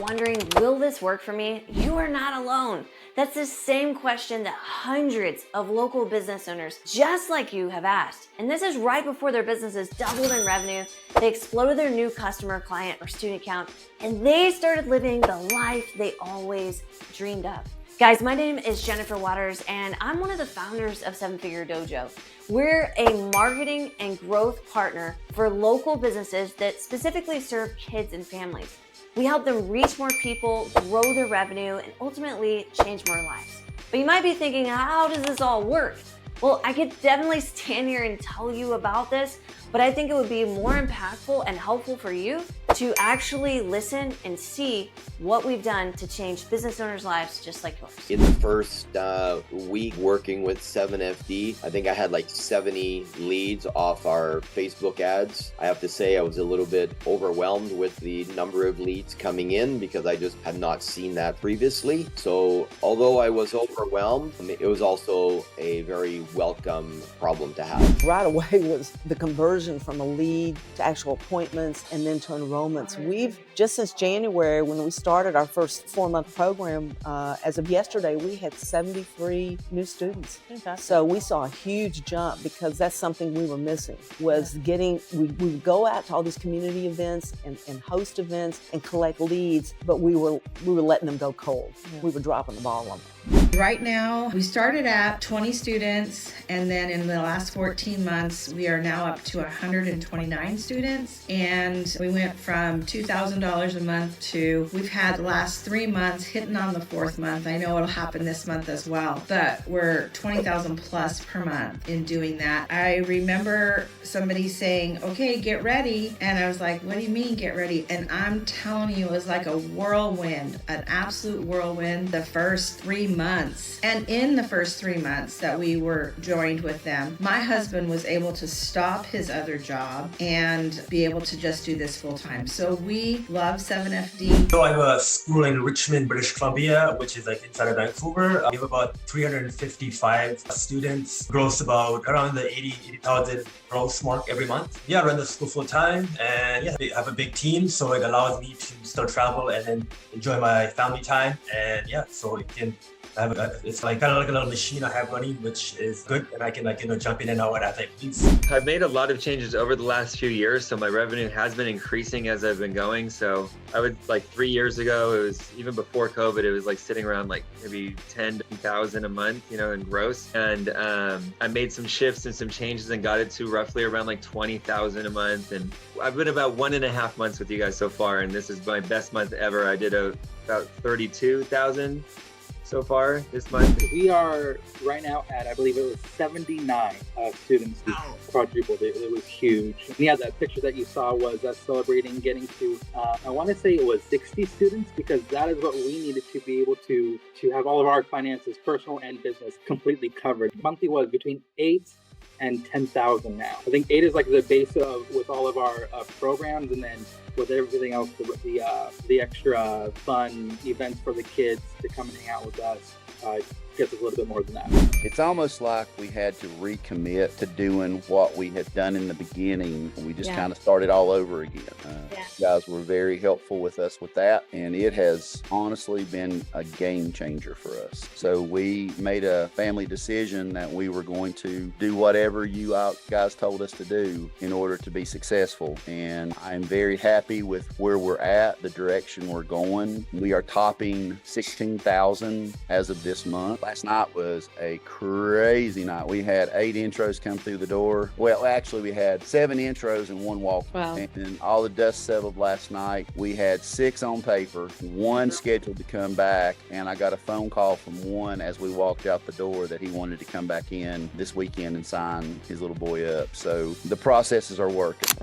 wondering, will this work for me? You are not alone. That's the same question that hundreds of local business owners just like you have asked. And this is right before their businesses doubled in revenue, they exploded their new customer, client, or student count, and they started living the life they always dreamed of. Guys, my name is Jennifer Waters, and I'm one of the founders of Seven Figure Dojo. We're a marketing and growth partner for local businesses that specifically serve kids and families. We help them reach more people, grow their revenue, and ultimately change more lives. But you might be thinking, how does this all work? Well, I could definitely stand here and tell you about this, but I think it would be more impactful and helpful for you to actually listen and see what we've done to change business owners' lives just like yours. In the first week working with 7FD, I think I had like 70 leads off our Facebook ads. I have to say I was a little bit overwhelmed with the number of leads coming in because I just had not seen that previously. So although I was overwhelmed, it was also a very welcome problem to have. Right away was the conversion from a lead to actual appointments and then to enrollments. We've, just since January, when we started our first 4-month program, as of yesterday, we had 73 new students. Fantastic. So we saw a huge jump because that's something we were missing, was getting, we would go out to all these community events and host events and collect leads, but we were letting them go cold. Yeah. We were dropping the ball on them. Right now, we started at 20 students, and then in the last 14 months, we are now up to 129 students, and we went from $2,000 a month to, we've had the last 3 months hitting on the 4th month. I know it'll happen this month as well, but we're 20,000 plus per month in doing that. I remember somebody saying, okay, get ready, and I was like, what do you mean get ready? And I'm telling you, it was like a whirlwind, an absolute whirlwind the first 3 months. And in the first 3 months that we were joined with them, my husband was able to stop his other job and be able to just do this full time. So we love 7FD. So I have a school in Richmond, British Columbia, which is like inside of Vancouver. We have about 355 students, gross about around the 80,000 gross mark every month. Yeah, I run the school full time, and yeah, I have a big team, so it allows me to still travel and then enjoy my family time. And yeah, so it can it's like kind of like a little machine I have running, which is good, and I can jump in and out as I please. I've made a lot of changes over the last few years, so my revenue has been increasing as I've been going. So I would, like 3 years ago, it was, even before COVID, it was like sitting around like maybe 10,000 a month, in gross. And I made some shifts and some changes and got it to roughly around like 20,000 a month. And I've been about 1.5 months with you guys so far, and this is my best month ever. I did about 32,000 so far this month. We are right now at, I believe it was 79 students who quadrupled. It was huge. And yeah, that picture that you saw was us celebrating getting to, I want to say it was 60 students, because that is what we needed to be able to have all of our finances, personal and business, completely covered. Monthly was between 8 and 10,000 now. I think 8 is like the base of with all of our programs, and then with everything else, the extra fun events for the kids to come and hang out with us gets us a little bit more than that. It's almost like we had to recommit to doing what we had done in the beginning. We just kind of started all over again. You guys were very helpful with us with that, and it has honestly been a game changer for us. So we made a family decision that we were going to do whatever you guys told us to do in order to be successful, and I'm very happy with where we're at, the direction we're going. We are topping 16,000 as of this month. Last night was a crazy night. We had 8 intros come through the door. Well, actually, we had 7 intros and 1 walk. Wow. And all the dust settled last night. We had 6 on paper, 1 scheduled to come back, and I got a phone call from 1 as we walked out the door that he wanted to come back in this weekend and sign his little boy up. So the processes are working.